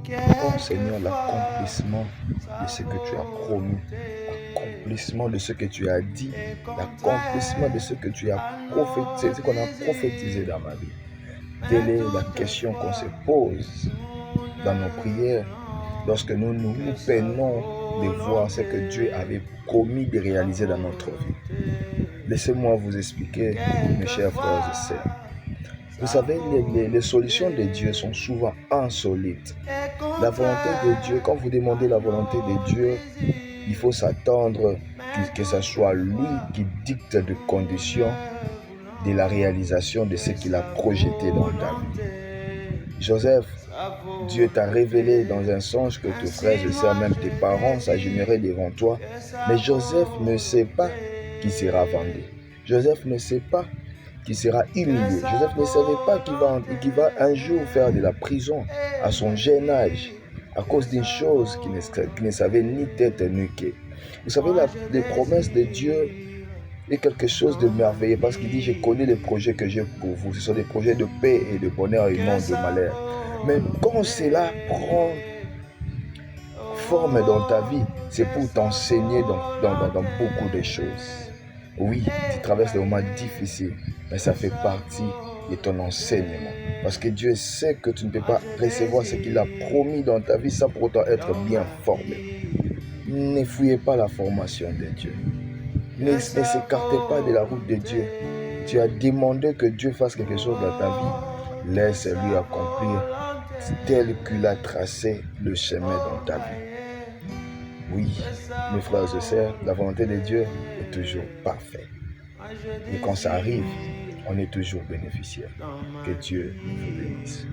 Oh Seigneur, l'accomplissement de ce que tu as promis, l'accomplissement de ce que tu as dit, l'accomplissement de ce que tu as prophétisé, ce qu'on a prophétisé dans ma vie. Telle est la question qu'on se pose dans nos prières lorsque nous peinons de voir ce que Dieu avait promis de réaliser dans notre vie. Laissez-moi vous expliquer, mes chers frères et sœurs. Vous savez, les solutions de Dieu sont souvent insolites. La volonté de Dieu, quand vous demandez la volonté de Dieu, il faut s'attendre que ce soit lui qui dicte les conditions de la réalisation de ce qu'il a projeté dans ta vie. Joseph, Dieu t'a révélé dans un songe que tes frères et sœurs, même tes parents, s'agenouilleraient devant toi. Mais Joseph ne sait pas qui sera vendu. Joseph ne sait pas qui sera humilié. Joseph ne savait pas qu'il va un jour faire de la prison à son jeune âge à cause d'une chose qu'il ne savait ni tête ni queue. Vous savez, les promesses de Dieu est quelque chose de merveilleux parce qu'il dit, je connais les projets que j'ai pour vous. Ce sont des projets de paix et de bonheur et non de malheur. Mais quand cela prend forme dans ta vie, c'est pour t'enseigner dans beaucoup de choses. Oui, tu traverses des moments difficiles, mais ça fait partie de ton enseignement. Parce que Dieu sait que tu ne peux pas recevoir ce qu'il a promis dans ta vie sans pour autant être bien formé. Ne fouillez pas la formation de Dieu. Ne s'écartez pas de la route de Dieu. Tu as demandé que Dieu fasse quelque chose dans ta vie. Laisse-lui accomplir tel qu'il a tracé le chemin dans ta vie. Oui, mes frères et sœurs, la volonté de Dieu est toujours parfaite. Et quand ça arrive, on est toujours bénéficiaire. Que Dieu vous bénisse.